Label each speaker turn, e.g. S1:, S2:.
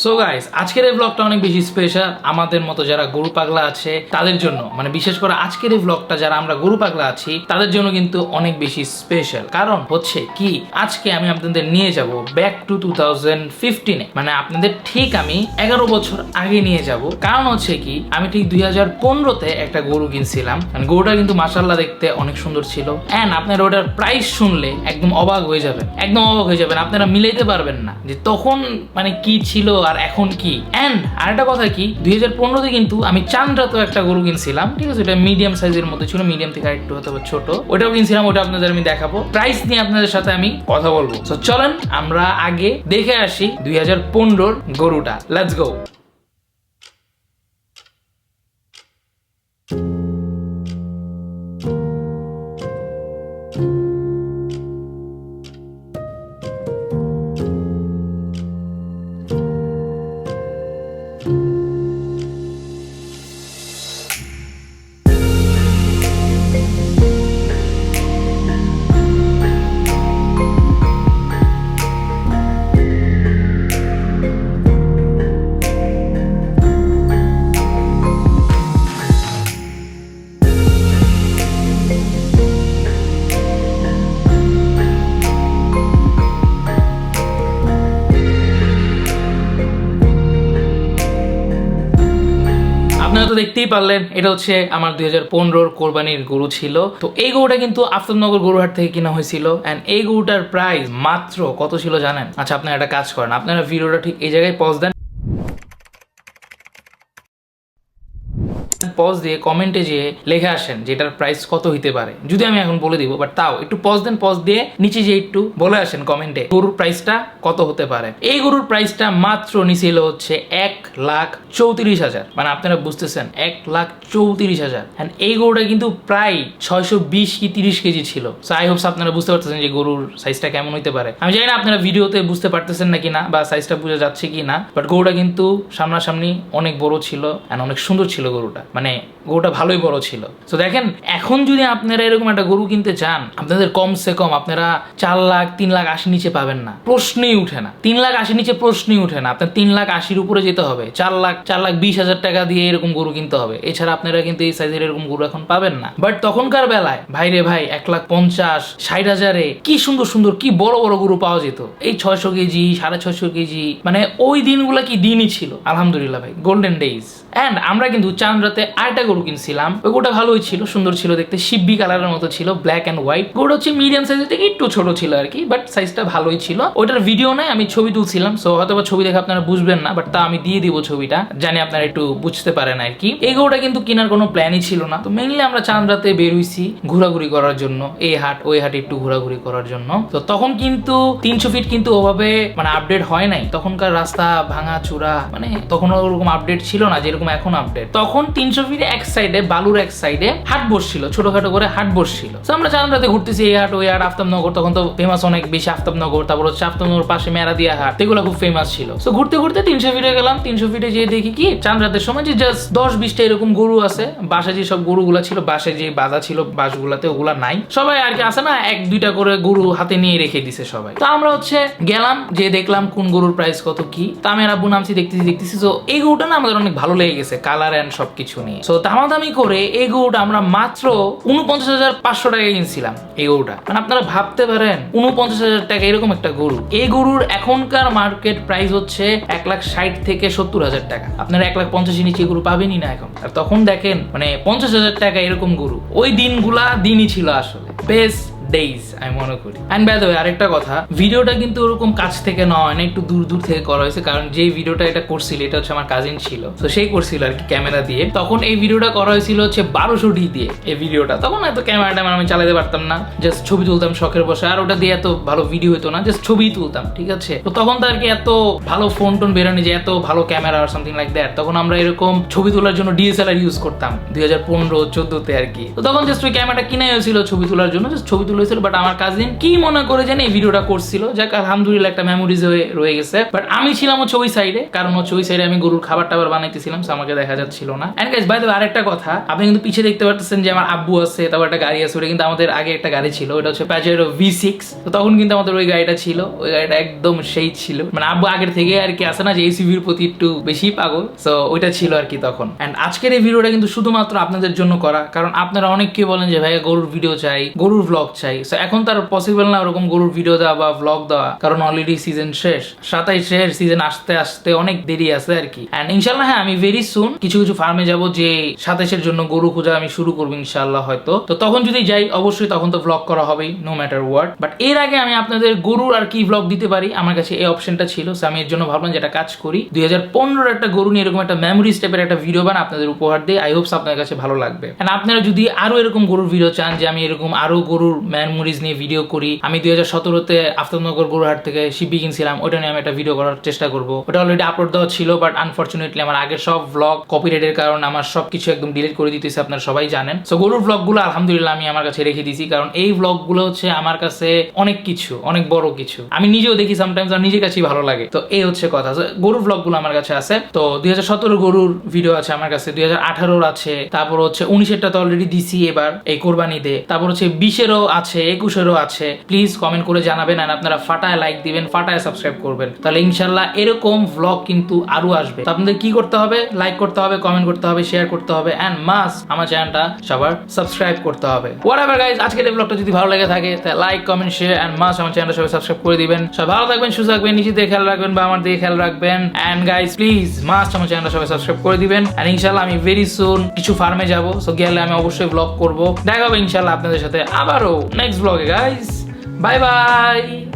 S1: So guys, আজকের এই ব্লগটা অনেক বেশি স্পেশাল আমাদের মতো যারা গরু পাগলা আছে তাদের জন্য, মানে বিশেষ করে আজকের এই ব্লগটা যারা আমরা গরু পাগলা আছি তাদের জন্য কিন্তু অনেক বেশি স্পেশাল। কারণ হচ্ছে কি, আজকে আমি আপনাদের নিয়ে যাব ব্যাক টু 2015-এ, মানে আপনাদের ঠিক আমি 11 বছর আগে নিয়ে যাব। কারণ হচ্ছে কি, আমি ঠিক 2015-তে একটা গরু কিনছিলাম। মানে গরুটা কিন্তু মাশাআল্লাহ দেখতে অনেক সুন্দর ছিল। এন্ড আপনারা ওটার প্রাইস শুনলে একদম অবাক হয়ে যাবেন, একদম অবাক হয়ে যাবেন। আপনারা মিলাইতে পারবেন না যে তখন মানে কি ছিল আর এখন কি। এন্ড আরেকটা কথা কি, 2015-তে কিন্তু আমি চান্দ্রাতো একটা গরু কিনছিলাম, ঠিক আছে? এটা মিডিয়াম সাইজের মধ্যে ছিল, মিডিয়াম থেকে আরেকটু হয়তো ছোট। ওটাও কিনছিলাম, ওটা আপনাদের আমি দেখাবো, প্রাইস নিয়ে আপনাদের সাথে আমি কথা বলবো। তো চলেন আমরা আগে দেখে আসি 2015-র গরুটা। Let's go. আপনারা তো দেখতেই পারলেন, এটা হচ্ছে আমার 2015-র কোরবানির গরু ছিল। তো এই গরুটা কিন্তু আফতাবনগর গরুহাট থেকে কিনা হয়েছিল। এন্ড এই গরুটার প্রাইস মাত্র কত ছিল জানেন? আচ্ছা, আপনারা একটা কাজ করেন, আপনারা ভিডিওটা ঠিক এই জায়গায় পজ দেন, পজ দিয়ে কমেন্টে যেয়ে লিখে আসেন যে এটার প্রাইস কত হইতে পারে। যদি আমি এখন বলে দিব, বাট তাও একটু পজ দেন, পজ দিয়ে নিচে যে একটু বলে আসেন কমেন্টে গরুর প্রাইসটা কত হতে পারে। এই গরুর প্রাইসটা মাত্র নিছিল হচ্ছে 1,34,000। মানে আপনারা বুঝতেছেন, 1,34,000। এন্ড এই গরুটা কিন্তু প্রায় 620 কি 30 কেজি ছিল। সো আই হোপস আপনারা বুঝতে পারতেছেন যে গরুর সাইজটা কেমন হইতে পারে। আমি জানি না আপনারা ভিডিওতে বুঝতে পারতেছেন নাকি না, বা সাইজটা বোঝা যাচ্ছে কি না, বাট গরুটা কিন্তু সামনাসামনি অনেক বড় ছিল এন্ড অনেক সুন্দর ছিল গরুটা। মানে গরুটা ভালোই বড় ছিল। তো দেখেন, এখন যদি আপনারা এরকম একটা গরু কিনতে চান, আপনাদের কমসে কম আপনারা 4 লাখ 3 লাখ 80 নিচে পাবেন না, প্রশ্নই উঠে না। 3 লাখ 80 নিচে প্রশ্নই উঠে না। আপনার 3 লাখ 80-র উপরে যেতে হবে, 4 লাখ 20,000 টাকা দিয়ে এরকম গরু কিনতে হবে। এছাড়া আপনারা কিন্তু এই সাইজের এরকম গরু এখন পাবেন না। বাট তখনকার বেলায় ভাই রে ভাই, 1,50,000-60,000-এ কি সুন্দর সুন্দর কি বড় বড় গরু পাওয়া যেত। এই 600 কেজি 650 কেজি, মানে ওই দিনগুলা কি দিনই ছিল। আলহামদুলিল্লাহ ভাই, গোল্ডেন ডেইজ। এন্ড আমরা কিন্তু চান্দ্রাতে আরেকটা গরু কিনছিলাম। ওই গরুটা ভালোই ছিল, সুন্দর ছিল দেখতে, শিব্বি কালারের মতো ছিল, ব্ল্যাক এন্ড হোয়াইট। গরুটা হচ্ছে মিডিয়াম সাইজের থেকে একটু ছোট ছিল আর কি, বাট সাইজটা ভালোই ছিল। ওইটার ভিডিও নাই, আমি ছবি তুলছিলাম। সো হয়তো ছবি দেখে আপনারা বুঝবেন না, বাট তা আমি দিয়ে দিব ছবিটা, জানি আপনারা একটু বুঝতে পারেন আর কি। এই গরুটা কিন্তু কেনার কোনো প্ল্যানই ছিল না। তো মেইনলি আমরা চান্দ্রাতে বের হইছি ঘোরাঘুরি করার জন্য, এই হাট ওই হাট একটু ঘোরাঘুরি করার জন্য। তো তখন কিন্তু 300 ফিট কিন্তু ওভাবে মানে আপডেট হয় নাই। তখনকার রাস্তা ভাঙা চূড়া, মানে তখন ওরকম আপডেট ছিল না যেরকম এখন আপডেট। তখন 300 ফিট এক সাইডে, বালুর এক সাইডে হাট বসছিল, ছোটখাটো করে হাট বসছিল। তো আমরা চান্দ্রাতে ঘুরতেছি, এই হাট ওই হাট। আফতাবনগর তখন তো ফেমাস অনেক বেশি, আফতাবনগর। তারপর হচ্ছে আফতাবনগর পাশে মেরাদিয়া হাট, এগুলো খুব ফেমাস ছিল। তো ঘুরতে ঘুরতে 300 ফিটে গেলাম। 300 ফিটে যেয়ে দেখি কি, চান্দ্রাতের সময় যে জাস্ট 10-20টা এরকম গরু আছে। বাসে যে সব গরুগুলা ছিল, বাসে যে বাঁধা ছিল বাসগুলাতে, ওগুলা নাই। সবাই আর কি আছে না, 1-2টা করে গরু হাতে নিয়ে রেখে দিছে সবাই। তো আমরা হচ্ছে গেলাম, যে দেখলাম কোন গরুর প্রাইস কত কি। তা আমি আর আব্বু নামছি, দেখতেছি। তো এই গরুটা না আমাদের অনেক ভালো লেগে গেছে, কালার এন্ড সবকিছু নিয়ে। সো দামাদামি করে এই গরুটা আমরা মাত্র 49,500 টাকা কিনছিলাম। এই গরুটা মানে আপনারা ভাবতে পারেন, 49,000 টাকা এরকম একটা গরু। এই গরুর এখনকার মার্কেট প্রাইস হচ্ছে 1,60,000 থেকে 70,000 টাকা। আপনারা 1,50,000 নিচে গরু পাবেনই না এখন। আর তখন দেখেন মানে 50,000 টাকা এরকম গরু। ওই দিনগুলা দিনই ছিল আসলে বেস্ট ডেইজ আমি মনে করি। এন্ড বাই দ্য ওয়ে, আরেকটা কথা, ভিডিওটা কিন্তু ওরকম কাছ থেকে নয় না, একটু দূর দূর থেকে করা হয়েছে। কারণ যে ভিডিওটা এটা করছিল, এটা হচ্ছে আমার কাজিন ছিল, তো সেই করছিল আর কি ক্যামেরা দিয়ে। তখন এই ভিডিওটা করা হয়েছিল হচ্ছে 1200D দিয়ে। এই ভিডিওটা তখন এত ক্যামেরাটা আমি চালাতে পারতাম না, জাস্ট ছবি তুলতাম শখের বসে। আর ওটা দিয়ে এত ভালো ভিডিও হতো না, জাস্ট ছবি তুলতাম, ঠিক আছে? তো তখন তো আর কি এত ভালো ফোন টোন বেরোনি যে এত ভালো ক্যামেরা আর সামথিং লাইক দ্যাট। তখন আমরা এরকম ছবি তোলার জন্য DSLR ইউজ করতাম 2015-14-তে আর কি। তো তখন জাস্ট ওই ক্যামেরাটা কিনে হয়েছিল ছবি তোলার জন্য, জাস্ট ছবি তুলে হয়েছিল, বাট আমার কাজিন কি মনে করে জানি এই ভিডিওটা করছিল, যাক আলহামদুলিল্লাহ একটা মেমোরিজ হয়ে রয়ে গেছে। বাট আমি ছিলাম হচ্ছে ওই সাইডে, কারণ হচ্ছে ওই সাইডে আমি গরুর খাবার টাবার বানাইতেছিলাম, আমাকে দেখা যাচ্ছিল না। And guys by the way আরেকটা কথা, আপনি কিন্তু পিছে দেখতে পারতেছেন যে আমার আব্বু আছে, তারপর একটা গাড়ি আছে, ওটা কিন্তু আমাদের আগে একটা গাড়ি ছিল, ওটা হচ্ছে প্যাজেরো V6। তো তখন কিন্তু আমাদের ওই গাড়িটা ছিল, ওই গাড়িটা একদম সেই ছিল, মানে আব্বু আগের থেকে আর কি আছে না যে এসইভির প্রতি একটু বেশি পাগল, সো ওইটা ছিল আর কি তখন। এন্ড আজকের এই ভিডিওটা কিন্তু শুধুমাত্র আপনাদের জন্য করা, কারণ আপনারা অনেককে বলেন যে ভাই গরুর ভিডিও চাই, গরুর ভ্লগ চাই। সো এখন তার পসিবল না ওরকম গরুর ভিডিও দেওয়া বা ভ্লগ দেওয়া, কারণ অলরেডি সিজন শেষ, 27 সিজন আসতে আসতে অনেক দেরি আছে আর কি। এন্ড ইনশাল্লাহ হ্যাঁ আমি ভেরি সুন কিছু কিছু ফার্মে যাব, যে 27 জন্য গরু খোঁজা আমি শুরু করবো ইনশাল্লাহ হয়তো। তো তখন যদি যাই অবশ্যই তখন তো ভ্লগ করা হবেই, নো ম্যাটার হোয়াট। বাট এর আগে আমি আপনাদের গরুর আর কি ভ্লগ দিতে পারি, আমার কাছে এই অপশনটা ছিল। সো আমি এর জন্য ভাবলাম যে একটা কাজ করি, 2015 একটা গরু নিয়ে এরকম একটা মেমোরিজ টাইপের একটা ভিডিও বানা আপনাদের উপহার দিই। আই হোপস আপনাদের কাছে ভালো লাগবে। এন্ড আপনারা যদি আরো এরকম গরুর ভিডিও চান, যে আমি এরকম আরো গরুর মেমোরিজ নিয়ে ভিডিও করি, আমি 2017-তে আফতাবনগর গরুহাট থেকে শিবি কিনছিলাম, ওটা নিয়ে আমি একটা ভিডিও করার চেষ্টা করবো। ওটা অলরেডি আপলোড দেওয়া ছিল, বাট আনফরচুনেটলি আমার আগের সব ভ্লগ কপিরাইটের কারণে আমার সবকিছু একদম ডিলিট করে দিতেছে, আপনারা সবাই জানেন। সো গরুর ভ্লগগুলো আলহামদুলিল্লাহ আমি আমার কাছে রেখে দিয়েছি, কারণ এই ভ্লগগুলো হচ্ছে আমার কাছে অনেক কিছু, অনেক বড় কিছু, আমি নিজেও দেখি সামটাইমস, আর নিজের কাছেই ভালো লাগে। তো এই হচ্ছে কথা, গরুর ভ্লগগুলো আমার কাছে আছে। তো 2017 গরুর ভিডিও আছে আমার কাছে, 2018 আছে, তারপর হচ্ছে 19-এরটা তো অলরেডি দিছি এবার এই কোরবানিতে, তারপর হচ্ছে 20-এরও আছে, 21-এরও আছে। প্লিজ কমেন্ট করে জানাবেন, আর আপনারা ফাটায় লাইক দিবেন, ফাটায় সাবস্ক্রাইব করবেন, তাহলে ইনশাল্লাহ এরকম ভ্লগ কিন্তু আরো আসবে। তো আপনাদের কি করতে হবে? লাইক করতে হবে, কমেন্ট করতে হবে, শেয়ার করতে হবে, এন্ড মাস্ট আমার চ্যানেলটা সবার সাবস্ক্রাইব করতে হবে। হোয়াটএভার গাইস, আজকের এই ভ্লগটা যদি ভালো লেগে থাকে তাহলে like, comment, share, and must আমার চ্যানেলটা সবাই সাবস্ক্রাইব করে দিবেন। সবাই ভালো থাকবেন, সুস্থ থাকবেন, নিজের দিকে খেয়াল রাখবেন বা আমার দিকে খেয়াল রাখবেন। এন্ড গাইস প্লিজ মাস্ট আমার চ্যানেলটা সবাই সাবস্ক্রাইব করে দিবেন। এন্ড ইনশাআল্লাহ আমি ভেরি সুন কিছু ফার্মে যাব, সো গেলে আমি অবশ্যই ভ্লগ করব। দেখা হবে ইনশাআল্লাহ আপনাদের সাথে আবারও নেক্সট ভ্লগে গাইস। Bye bye.